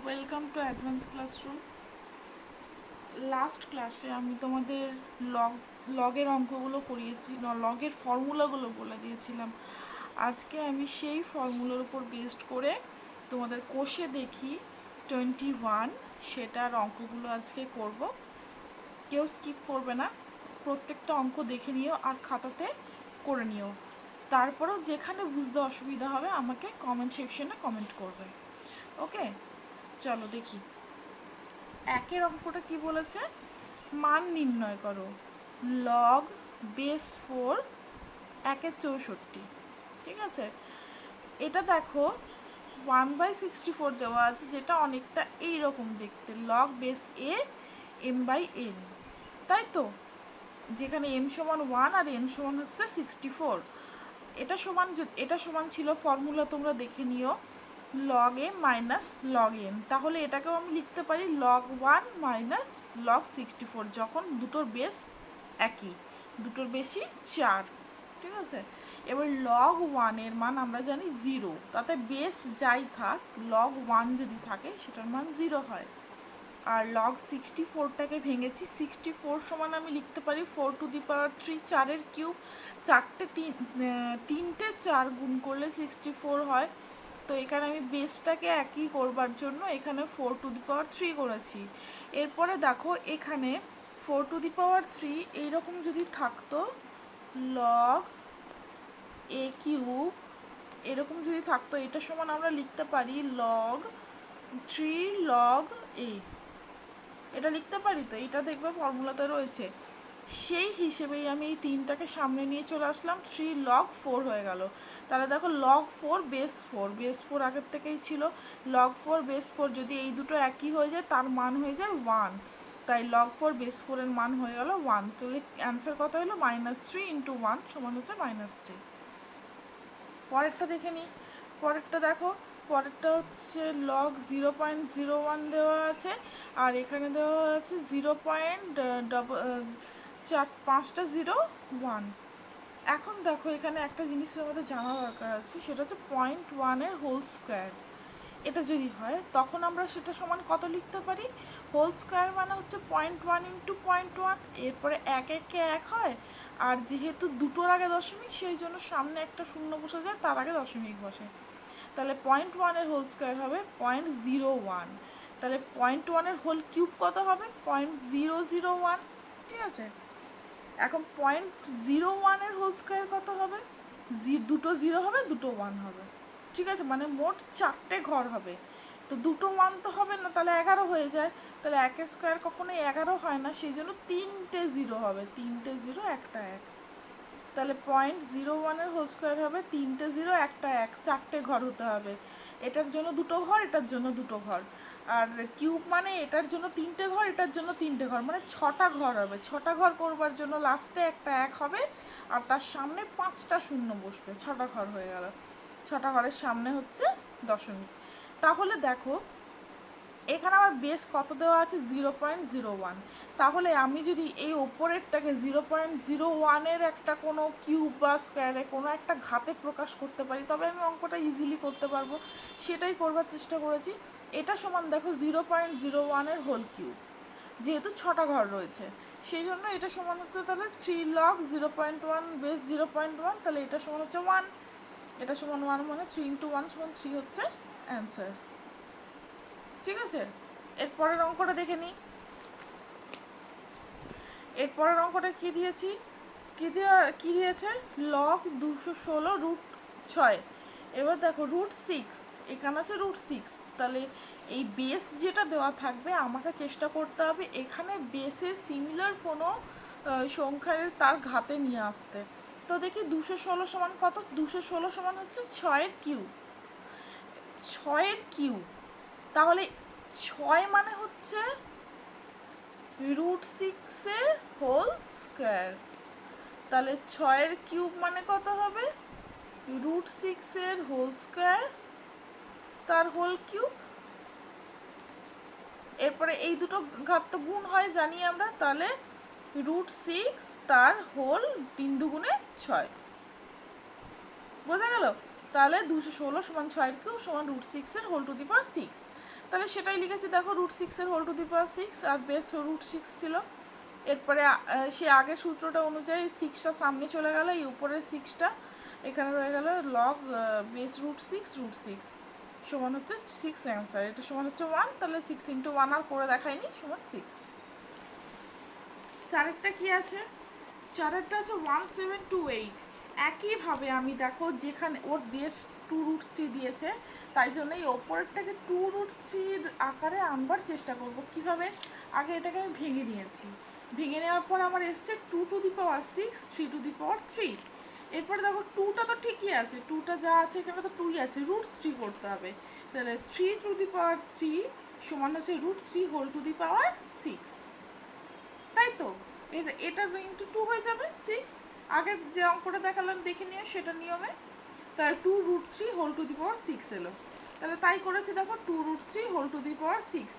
Welcome to advance classroom. Last ক্লাসে আমি তোমাদের লগের অঙ্কগুলো করিয়েছি, লগের ফর্মুলাগুলো বলে দিয়েছিলাম। আজকে আমি সেই ফর্মুলার উপর বেসড করে তোমাদের কোষে দেখি 21 সেটার অঙ্কগুলো আজকে করব। কেউ স্কিপ করবে না, প্রত্যেকটা অঙ্ক দেখে নিও আর খাতাতে করে নিও। তারপরেও যেখানে বুঝতে অসুবিধা হবে আমাকে কমেন্ট সেকশনে কমেন্ট করবে। ওকে, চলো দেখি। একের অঙ্কটা কি বলেছে? মান নির্ণয় করো লগ বেস 4 একের 64। ঠিক আছে, এটা দেখো 1/64 দেওয়া আছে, যেটা অনেকটা এইরকম দেখতে, লগ বেস এ m/n, তাই তো? যেখানে m সমান 1 আর n সমান হচ্ছে 64। এটা সমান ছিল, ফর্মুলা তোমরা দেখে নিও, লগ এ মাইনাস লগ এন। তাহলে এটাকেও আমি লিখতে পারি লগ 1 মাইনাস লগ 64, যখন দুটোর বেস একই, দুটোর বেশি 4। ঠিক আছে, এবার লগ 1 এর মান আমরা জানি 0, তাতে বেস যাই থাক লগ 1 যদি থাকে সেটার মান 0 হয়। আর লগ 64টাকে ভেঙেছি, 64 সমান আমি লিখতে পারি 4⁻3, 4-এর কিউব। তিনটে 4 গুণ করলে 64 হয়। তো এখানে আমি বেসটাকে একই করবার জন্য এখানে 4⁻3 করেছি। এরপরে দেখো এখানে 4⁻3 এইরকম যদি থাকতো, লগ এ কিউব এরকম যদি থাকতো, এটা সমান আমরা লিখতে পারি লগ 3 লগ এ। এটা লিখতে পারি তো, এটা দেখবে ফর্মুলাতে রয়েছে। সেই হিসেবেই আমি এই তিনটাকে সামনে নিয়ে চলে আসলাম, 3 লগ 4 হয়ে গেল। তাহলে দেখো লগ 4 বেস 4, বেস 4 আগের থেকেই ছিল। লগ 4 বেস 4 যদি এই দুটো একই হয়ে যায় তার মান হয়ে যায় 1, তাই লগ 4 বেস 4 এর মান হয়ে গেল 1। তাহলে অ্যান্সার কত হলো? -3 × 1 সমান হচ্ছে -3। পরেরটা দেখে নিই। পরেরটা দেখো, পরেরটা হচ্ছে লগ 0.01 দেওয়া আছে, আর এখানে দেওয়া আছে 0.5 এখন দেখো এখানে একটা জিনিসের আমাদের জানা দরকার আছে, সেটা হচ্ছে 0.1 এর হোল স্কোয়ার। এটা যদি হয় তখন আমরা সেটা সমান কত লিখতে পারি? হোল স্কোয়ার মানে হচ্ছে 0.1 × 0.1, এরপরে 1 1 1 হয়, আর যেহেতু দুটোর আগে দশমিক সেই জন্য সামনে একটা শূন্য বসে যায়, তার আগে দশমিক বসে। তাহলে 0.1 এর হোল স্কোয়ার হবে 0.01। তাহলে 0.1 এর হোল কিউব কত হবে? 0.001। ঠিক আছে, এখন 0.01 এর হোল স্কোয়ার কত হবে? দুটো 0 হবে, দুটো 1 হবে। ঠিক আছে, মানে মোট 4টে ঘর হবে। তো দুটো 1 তো হবে না, তাহলে 11 হয়ে যায়। তাহলে 1 স্কোয়ার কখনোই 11 হয় না, সেই জন্য 3টে 0 হবে, 3টে 0 একটা 1। তাহলে 0.01 এর হোল স্কোয়ার হবে 3টে 0 একটা 1, 4টে ঘর হতে হবে। এটার জন্য দুটো ঘর, এটার জন্য দুটো ঘর। আর কিউব মানে এটার জন্য 3টে ঘর, এটার জন্য 3টে ঘর, মানে 6টা ঘর হবে। 6টা ঘর করবার জন্য লাস্টে একটা 1 হবে, আর তার সামনে 5টা শূন্য বসবে, 6টা ঘর হয়ে গেল। 6টা ঘরের সামনে হচ্ছে দশমিক। তাহলে দেখো এখানে আমার বেস কত দেওয়া আছে? 0.01। তাহলে আমি যদি এই ওপরেরটাকে 0.01 এর একটা কোনো কিউব বা স্কোয়ারে কোনো একটা ঘাতে প্রকাশ করতে পারি, তবে আমি অঙ্কটা ইজিলি করতে পারবো, সেটাই করবার চেষ্টা করেছি। এটা সমান দেখো 0.01 এর হোল কিউব, যেহেতু 6টা ঘর রয়েছে সেই জন্য এটা সমান হচ্ছে তাহলে 3 লগ 0.1 বেস 0.1, তাহলে এটা সমান হচ্ছে 1। এটা সমান 1 মানে 3 × 1 সমান 3 হচ্ছে অ্যান্সার। ঠিক আছে, এরপরের অঙ্কটা দেখে নিই। এরপরের অঙ্কটা কি দিয়েছি, কি দিয়েছে? লগ 216√6। এবার দেখো √6, এখানে আছে √6। তাহলে এই বেস যেটা দেওয়া থাকবে আমাকে চেষ্টা করতে হবে এখানে বেসের সিমিলার কোনো সংখ্যার তার ঘাতে নিয়ে আসতে। তো দেখি 216 সমান কত? 216 সমান হচ্ছে 6-এর কিউব। 6-এর কিউব, তাহলে 6 মানে হচ্ছে √6 এর হোল স্কোয়ার। তাহলে 6-এর কিউব মানে কত হবে? √6 এর হোল স্কোয়ার তার হোল কিউব। এরপরে এই দুটো ঘাত তো গুণ হয় জানি আমরা, তাহলে √6 তার হোল 3 দুগুণে 6। বোঝা গেল? তাহলে 216 সমান 6-এর কিউব সমান √6 এর হোল টু দি পাওয়ার 6। তাহলে সেটাই লিখেছি। দেখো √6 হোল টু দি পাওয়ার 6 আর বেস √6 ছিল। এরপরে সে আগের সূত্রটা অনুযায়ী 6টা সামনে চলে গেল, এই উপরের 6টা এখানে রয়ে গেল লগ বেস √6 সমান হচ্ছে 6 অ্যান্সার। এটা সমান হচ্ছে 1, তাহলে 6 × 1 আর করে দেখায়নি, সমান 6। চারেরটা কি আছে? চারেরটা আছে 1728। একইভাবে আমি দেখো যেখানে ওর বেস 2√3 দিয়েছে, তাই জন্য এই ওপরেরটাকে 2√3 আকারে আনবার চেষ্টা করব। কিভাবে? আগে এটাকে আমি ভেঙে নিয়েছি, ভেঙে নেওয়ার পর আমার এসছে 2 to the power 6, 3 to the পাওয়ার 3। এরপরে দেখো 2টা তো ঠিকই আছে, 2টা যা আছে এখানে তো 2ই আছে, √3 করতে হবে। তাহলে 3 টু দি পাওয়ার 3 সমান হচ্ছে √3 হোল টু দি পাওয়ার 6, তাই তো? এটা ইন্টু 2 হয়ে যাবে 6। আগের যে অঙ্কটা দেখালাম দেখে নিও সেটা নিয়মে। তাহলে 2√3 হোল টু দি পাওয়ার 6 এলো। তাহলে তাই করেছি, দেখো 2√3 হোল টু দি পাওয়ার 6,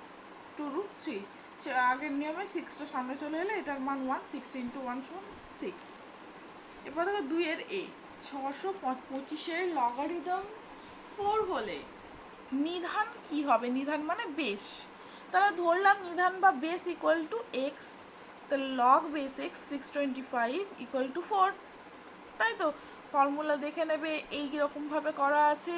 2√3 সে আগের নিয়মে 6টা সামনে চলে এলে এটার মান 1, 6 × 1 সমান 6। এবার দেখো 2 এর a, 625 এর লগারিদম 4 হলে নিধান কি হবে? নিধান মানে বেস। তাহলে ধরলাম নিধান বা বেস ইকুয়াল টু এক্স, তাহলে log base x 625 equal to 4, তাই তো? ফর্মুলা দেখে নেবে, এইরকমভাবে করা আছে।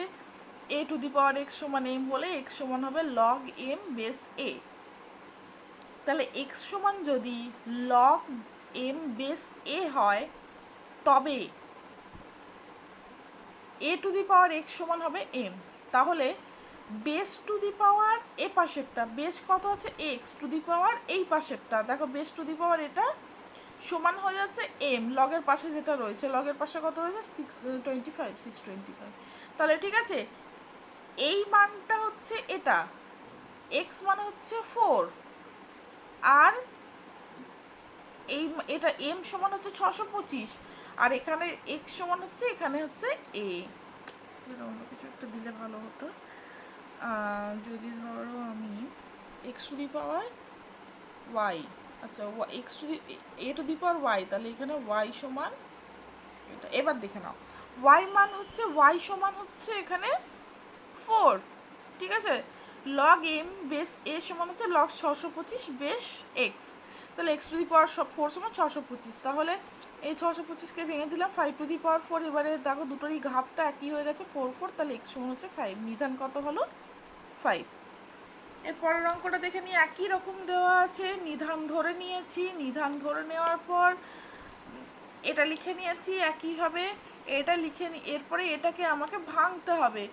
a two the power x সমান m হলে x সমান হবে লগ m বেস a। তাহলে x সমান যদি লগ m বেস a হয়, তবে a two the power x সমান হবে m। তাহলে বেস টু দি পাওয়ার এ পাশেরটা, বেস কত আছে x টু দি পাওয়ার এই পাশেরটা, দেখো বেস টু দি পাওয়ার এটা সমান হয়ে যাচ্ছে m, লগের পাশে যেটা রয়েছে, লগের পাশে কত হয়েছে 625। তাহলে ঠিক আছে, এই মানটা হচ্ছে এটা, x মানে হচ্ছে 4, আর এই এটা m সমান হচ্ছে 625, আর এখানে x সমান হচ্ছে এখানে হচ্ছে a। অন্য কিছু একটা দিলে ভালো হতো। যদি ধরো আমি x two the power y, আচ্ছা x to the a two the power y, তাহলে এখানে y সমান এটা। এবার দেখে নাও, y মান হচ্ছে y সমান হচ্ছে এখানে 4, ঠিক আছে? লগ m বেস a সমান হচ্ছে লগ 625 বেস x, তাহলে x টু দি পাওয়ার 4 সমান 625। তাহলে এই 625কে ভেঙে দিলাম 5 টু দি পাওয়ার 4। এবারে দেখো দুটোরই ঘাতটা একই হয়ে গেছে, 4 4, তাহলে x সমান হচ্ছে 5। নিধান কত হলো? 5। এর পরের অঙ্কটা দেখে নিই, একই রকম দেওয়া আছে, নিধান ধরে নিয়েছি। নিধান ধরে নেওয়ার পর এটা লিখে নিয়েছি একইভাবে, এটা লিখে এরপরে এটাকে আমাকে ভাঙতে হবে।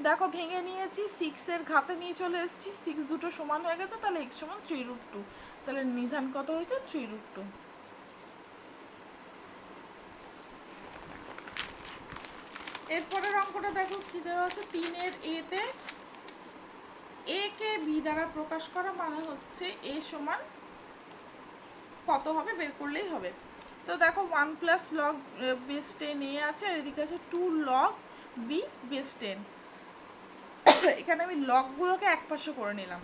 দেখো ভেঙে নিয়েছি, 6 এর ঘাতে নিয়ে চলে এসেছি, 6 দুটো সমান হয়ে গেছে, তাহলে x সমান 3√2। তাহলে নিধান কত হয়েছে? 3√2। এরপরের অঙ্কটা দেখো কি দেওয়া আছে, 3 এর a তে a কে b দ্বারা প্রকাশ করা মানে হচ্ছে a সমান কত হবে বের করলেই হবে। তো দেখো 1 প্লাস লগ বেস 10 a আছে, আর এদিকে আছে 2 লগ b বেস 10। এখানে আমি লগগুলোকে একপাশে করে নিলাম,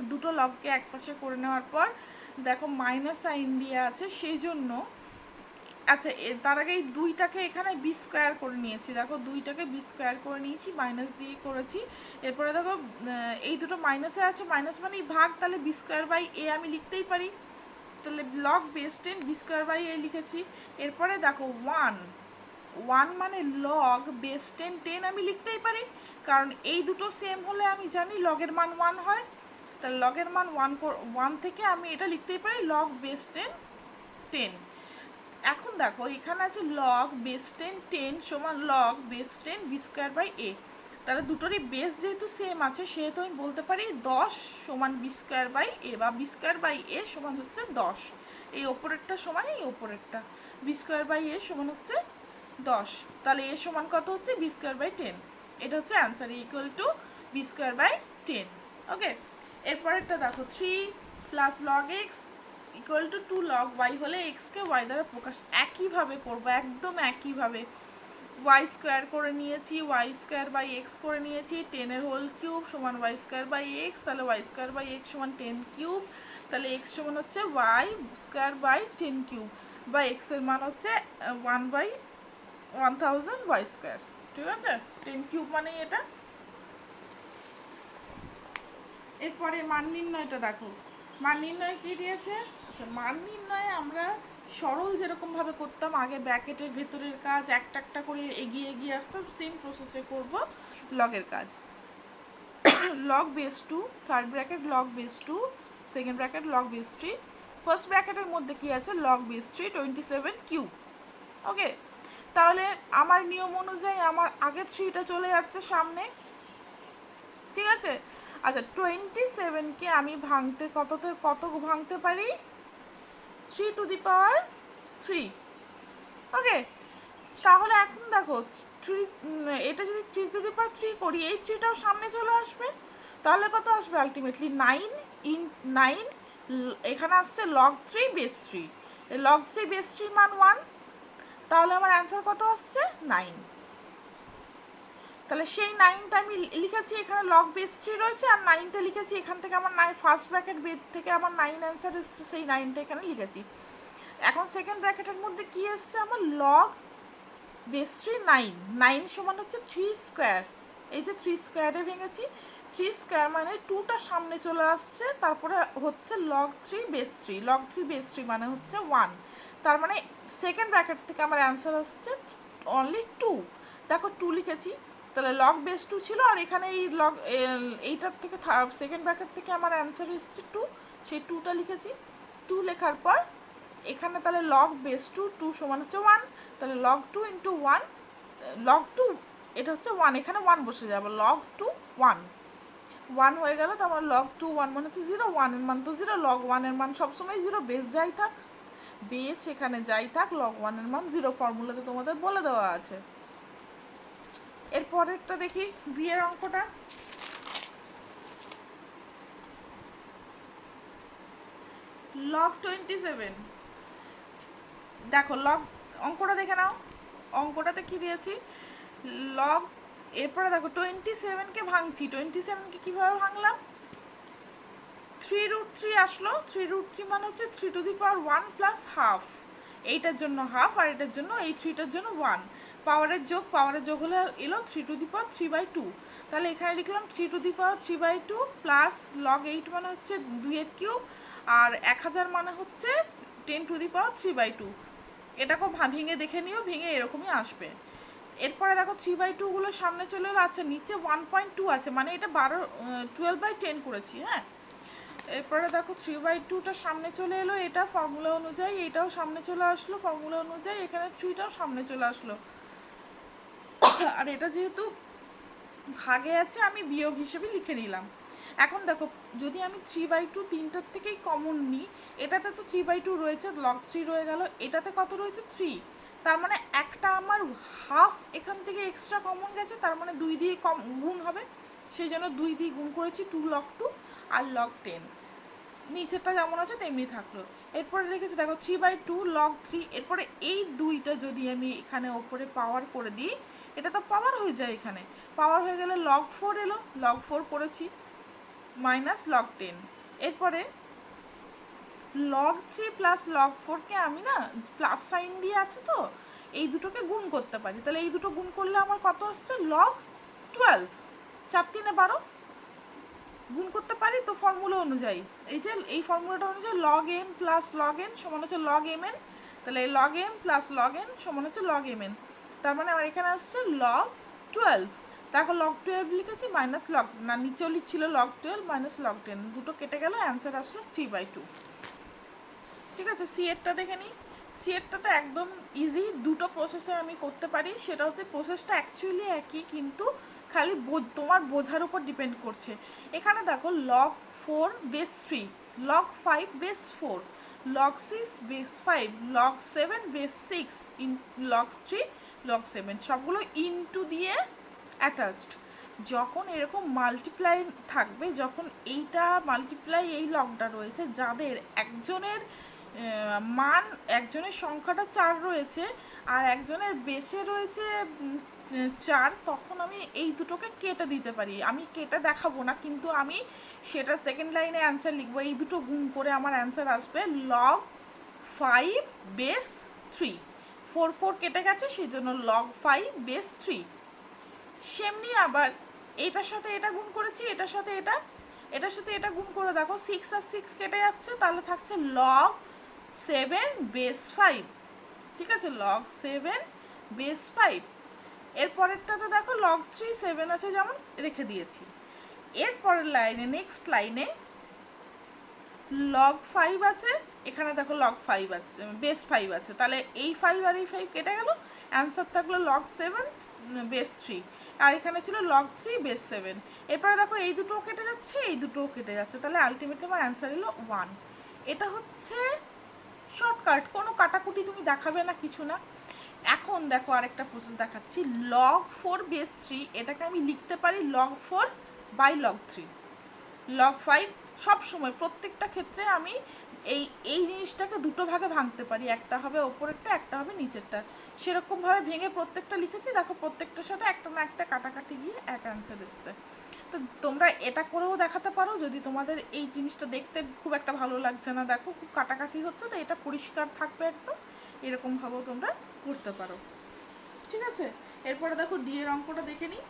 দুটো লগকে একপাশে করে নেওয়ার পর দেখো মাইনাস সাইন দিয়ে আছে, সেই জন্য আচ্ছা তার আগে এই 2টাকে এখানে বি স্কোয়ার করে নিয়েছি। দেখো 2টাকে বি স্কোয়ার করে নিয়েছি, মাইনাস দিয়ে করেছি। এরপরে দেখো এই দুটো মাইনাসে আছে, মাইনাস মানেই ভাগ, তাহলে বি স্কোয়ার বাই এ আমি লিখতেই পারি, তাহলে log base 10 B square by A লিখেছি। এরপরে দেখো 1 মানে লগ বেস 10 আমি লিখতেই পারি, কারণ এই দুটো সেম হলে আমি জানি লগের মান 1 হয়। তাহলে লগের মান 1 থেকে আমি এটা লিখতেই পারি লগ বেস 10। এখন দেখো এখানে আছে লগ বেস 10 সমান log base 10 B square by A. তাহলে দুটোরই বেস যেহেতু সেম আছে, সেহেতু আমি বলতে পারি 10 সমান বি স্কোয়ার বাই এ, বা বি স্কোয়ার বাই এ সমান হচ্ছে 10। এই ওপরেরটা সমান এই ওপরেরটা, বি স্কোয়ার বাই এ সমান হচ্ছে 10। তাহলে এ সমান কত হচ্ছে? B square by 10। এটা হচ্ছে answer, equal to B square by 10। Okay, এরপরেরটা দেখো 3 plus log X equal to 2 log Y হলে এক্সকে ওয়াই দ্বারা প্রকাশ। একইভাবে করবো, একদম একইভাবে। ওয়াই স্কোয়ার করে নিয়েছি, ওয়াই স্কোয়ার বাই এক্স করে নিয়েছি, 10 এর হোল কিউব সমান ওয়াই স্কোয়ার বাই এক্স, তাহলে ওয়াই স্কোয়ার বাই এক্স সমান 10 কিউব, তাহলে এক্স সমান হচ্ছে ওয়াই স্কোয়ার বাই 10 কিউব, বা এক্স এর মান হচ্ছে 1/1000 ওয়াই স্কোয়ার। ঠিক আছে, 10 কিউব মানে এটা। এরপরে মান নির্ণয়টা দেখো, মান নির্ণয় কি দিয়েছে? আচ্ছা, মান নির্ণয়ে আমরা সরল যেরকমভাবে করতাম, আগে ব্র্যাকেটের ভেতরের কাজ একটা একটা করে এগিয়ে এগিয়ে আসতাম, সেম প্রসেসে করব লগের কাজ। Log base 2, third bracket log base 2, second bracket log base 3, first ব্র্যাকেটের মধ্যে কি আছে? Log base 3 27 cube. ওকে, তাহলে আমার নিয়ম অনুযায়ী আমার আগে 3টা চলে যাচ্ছে সামনে, ঠিক আছে? আচ্ছা, 27কে আমি ভাঙতে কত ভাঙতে পারি? 3 টু দি পাওয়ার 3। ওকে, তাহলে এখন দেখো 3, এটা যদি 3 টু দি পাওয়ার 3 করি, এই 3টাও সামনে চলে আসবে, তাহলে কত আসবে? আলটিমেটলি 9 ইন 9, এখানে আসছে লগ 3 বেস 3, লগ 3 বেস 3 মান 1, তাহলে আমার অ্যান্সার কত আসছে? 9। তাহলে সেই 9টা আমি লিখেছি, এখানে লগ বেস 3 রয়েছে, আর 9টা লিখেছি এখান থেকে আমার 9 ফার্স্ট ব্র্যাকেট বেস থেকে আমার 9 অ্যান্সার এসেছে, সেই 9টা এখানে লিখেছি। এখন সেকেন্ড ব্র্যাকেটের মধ্যে কি এসছে আমার? লগ বেস 3 9, 9 সমান হচ্ছে 3 স্কোয়ার, এই যে 3 স্কোয়ারে ভেঙেছি, 3 স্কোয়ার মানে 2টা সামনে চলে আসছে, তারপরে হচ্ছে লগ 3 বেস 3, লগ 3 বেস 3 মানে হচ্ছে 1, তার মানে সেকেন্ড ব্র্যাকেট থেকে আমার অ্যান্সার আসছে অনলি 2। দেখো 2 লিখেছি, তাহলে লগ বেস 2 ছিল, আর এখানে এই লগ এইটার থেকে সেকেন্ড ব্র্যাকেট থেকে আমার অ্যান্সার এসছে 2, সেই 2টা লিখেছি। 2 লেখার পর এখানে তাহলে লগ বেস 2, 2 সমান হচ্ছে 1, তাহলে লগ 2 ইন্টু 1, লগ 2 এটা হচ্ছে 1, এখানে 1 বসে যাবে, লগ 2 1, 1 হয়ে গেল, তারপর লগ 2 1 মানে হচ্ছে 0, 1 এর মান তো 0, লগ 1 এর মান সবসময় 0, বেস যাই থাক, বেস এখানে যাই থাক, লগ 1 এর মান 0, ফর্মুলাতে তোমাদের বলে দেওয়া আছে। এরপরেরটা দেখি, বি এর অঙ্কটা। লগ 27, দেখো লগ অঙ্কটা দেখে নাও, অঙ্কটাতে কি দিয়েছি? লগ, এরপরে দেখো 27কে ভাঙছি, 27কে কিভাবে ভাঙলাম? 3√3 আসলো, 3√3 মানে হচ্ছে 3 to the power 1 plus half, এইটার জন্য হাফ আর এটার জন্য, এই 3টার জন্য 1, পাওয়ারের যোগ হলে এলো 3 টু দি পাওয়ার 3/2, তাহলে এখানে লিখলাম 3 to the power 3/2 plus log 8 মানে হচ্ছে 2 এর কিউব, আর 1000 মানে হচ্ছে 10 টু দি পাওয়ার 3/2, এটাকেও ভেঙে দেখে নিও, ভেঙে এরকমই আসবে। এরপরে দেখো 3/2 গুলো সামনে চলে এলো, আচ্ছা নিচে 1.2 আছে, মানে এটা 12/10 করেছি, হ্যাঁ। এরপরে দেখো 3/2টা সামনে চলে এলো, এটা ফর্মুলা অনুযায়ী, এটাও সামনে চলে আসলো ফর্মুলা অনুযায়ী, এখানে 3টাও সামনে চলে আসলো, আর এটা যেহেতু ভাগে আছে আমি বিয়োগ হিসেবে লিখে নিলাম। এখন দেখো যদি আমি 3/2 তিনটার থেকেই কমন নিই, এটাতে তো 3/2 রয়েছে, লগ 3 রয়ে গেল, এটাতে কত রয়েছে? 3, তার মানে একটা আমার হাফ এখান থেকে এক্সট্রা কমন গেছে, তার মানে 2 দিয়ে গুণ হবে, সেই জন্য 2 দিয়ে গুণ করেছি, 2 লগ 2 আর লগ 10, নিচেরটা যেমন আছে তেমনি থাকলো। এরপরে রেখেছি দেখো 3/2 লগ 3, এরপরে এই 2টা যদি আমি এখানে ওপরে পাওয়ার করে দিই, এটা তো পাওয়ার হয়ে যায়, এখানে পাওয়ার হয়ে গেলে লগ 4 এলো, লগ 4 করেছি মাইনাস লগ 10, এরপরে লগ 3 প্লাস লগ 4কে আমি না প্লাস সাইন দিয়ে আছে তো, এই দুটোকে গুণ করতে পারি, তাহলে এই দুটো গুণ করলে আমার কত আসছে? লগ 12, 4 3 12 গুণ করতে পারি তো ফর্মুলা অনুযায়ী, এই যে এই ফর্মুলাটা অনুযায়ী log M plus log N সমান হচ্ছে লগ এম এন, তাহলে log M plus log N সমান হচ্ছে লগ এম এন, তার মানে আমার এখানে আসছে লগ 12, তারপর লগ 12 লিখেছি মাইনাস লগ, না নিচেও লিখছিল লগ 12 মাইনাস লগ 10, দুটো কেটে গেল, অ্যান্সার আসলো 3/2। ঠিক আছে, সি এরটা দেখে নিই। সি এরটা তো একদম ইজি, দুটো প্রসেসে আমি করতে পারি, সেটা হচ্ছে প্রসেসটা অ্যাকচুয়ালি একই, কিন্তু খালি তোমার বোঝার উপর ডিপেন্ড করছে। এখানে দেখো log 4 base 3, log 5 base 4, log 6 base 5, log 7 base 6, log 3 log 7, সবগুলো ইনটু দিয়ে অ্যাটাচড। যখন এরকম মাল্টিপ্লাই থাকবে, যখন এইটা মাল্টিপ্লাই এই লগটা রয়েছে, যাদের একজনের মান, একজনের সংখ্যাটা 4 রয়েছে আর একজনের বেশে রয়েছে 4, তখন আমি এই দুটোকে কেটে দিতে পারি, আমি কেটে দেখাবো না, কিন্তু আমি সেটা সেকেন্ড লাইনে অ্যান্সার লিখবো, এই দুটো গুণ করে আমার অ্যান্সার আসবে লগ 5 বেস 3, 4 4 কেটে গেছে, সেই জন্য লগ 5 বেস 3। সেমনি আবার এটার সাথে এটা গুণ করেছি, এটার সাথে এটা, এটার সাথে এটা গুণ করে দেখো, 6 আর 6 কেটে যাচ্ছে, তাহলে থাকছে log 7 বেস 5। ঠিক আছে, log 7 বেস 5। এরপরেরটাতে দেখো log 3 7 আছে যেমন রেখে দিয়েছি। এরপরের লাইনে, নেক্সট লাইনে log 5 আছে, এখানে দেখো log 5 আছে, বেস 5 আছে, তাহলে এই 5 আর এই 5 কেটে গেল, অ্যান্সার থাকলো log 7 বেস 3। আর এখানে ছিল log 3 বেস 7। এরপরে দেখো এই দুটোও কেটে যাচ্ছে, এই দুটোও কেটে যাচ্ছে, তাহলে আলটিমেটলি আমার অ্যান্সার হলো 1। এটা হচ্ছে শর্টকাট, কোনো কাটাকুটি তুমি দেখাবে না, কিছু না। এখন দেখো আরেকটা প্রসেস দেখাচ্ছি, log 4 বেস 3, এটাকে আমি লিখতে পারি log 4 বাই log 3। log 5 সব সময় প্রত্যেকটা ক্ষেত্রে আমি এই এই জিনিসটাকে দুটো ভাগে ভাঙতে পারি, একটা হবে ওপরেরটা, একটা হবে নিচেরটা। সেরকমভাবে ভেঙে প্রত্যেকটা লিখেছি, দেখো প্রত্যেকটার সাথে একটা না একটা কাটাকাটি গিয়ে এক অ্যান্সার এসছে। তো তোমরা এটা করেও দেখাতে পারো, যদি তোমাদের এই জিনিসটা দেখতে খুব একটা ভালো লাগছে না, দেখো খুব কাটাকাটি হচ্ছে, তো এটা পরিষ্কার থাকবে একদম, এরকমভাবেও তোমরা করতে পারো। ঠিক আছে, এরপরে দেখো ডি এর অঙ্কটা দেখে নিই।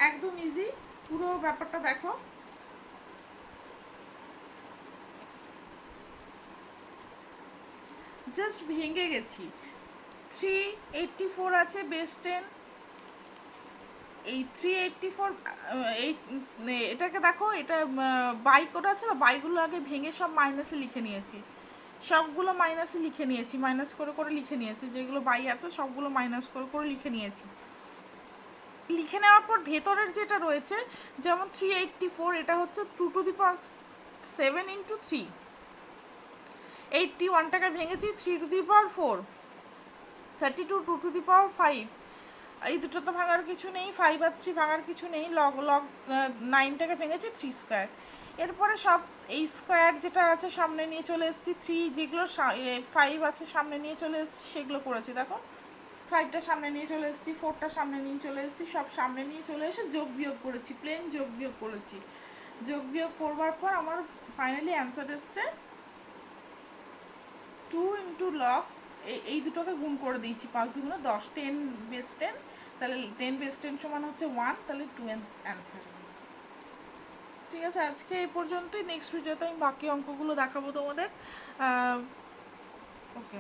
একদম ইজি, পুরো ব্যাপারটা দেখো। জাস্ট ভেঙে গেছি, 384 আছে বেস 10, এই 384 এই এটাকে দেখো, এটা বাই করে আছে না, বাইগুলো আগে ভেঙে সব মাইনাসে লিখে নিয়েছি, সবগুলো মাইনাসে লিখে নিয়েছি, মাইনাস করে করে লিখে নিয়েছি, যেগুলো বাই আছে সবগুলো মাইনাস করে করে লিখে নিয়েছি। লিখে নেওয়ার পর ভেতরের যেটা রয়েছে, যেমন 384, এটা হচ্ছে 2 টু দি পাওয়ার 7 ইন্টু 3, 81টাকে ভেঙেছি 3 to the power 4, 32 2 to the power 5, এই দুটো তো ভাঙার কিছু নেই, 5 আর 3 ভাঙার কিছু নেই, লগ 9টাকে ভেঙেছি 3 স্কোয়ার। এরপরে সব এই স্কোয়ার যেটা আছে সামনে নিয়ে চলে এসেছি, 3 যেগুলো 5 আছে সামনে নিয়ে চলে এসেছি সেগুলো করেছি, দেখো 5টা সামনে নিয়ে চলে এসেছি, 4টা সামনে নিয়ে চলে এসেছি, সব সামনে নিয়ে চলে এসে যোগ বিয়োগ করেছি, প্লেন যোগ বিয়োগ করেছি। যোগ বিয়োগ করবার পর আমার ফাইনালি অ্যান্সার এসছে 2 ইন্টু লগ, এই দুটোকে গুণ করে দিয়েছি, 5 দুগুণে 10, 10 বেস 10, তাহলে 10 বেস 10 সমান হচ্ছে 1, তাহলে 2 অ্যান্সার। ঠিক আছে, আজকে এই পর্যন্তই, নেক্সট ভিডিওতে আমি বাকি অঙ্কগুলো দেখাবো তোমাদের। ওকে।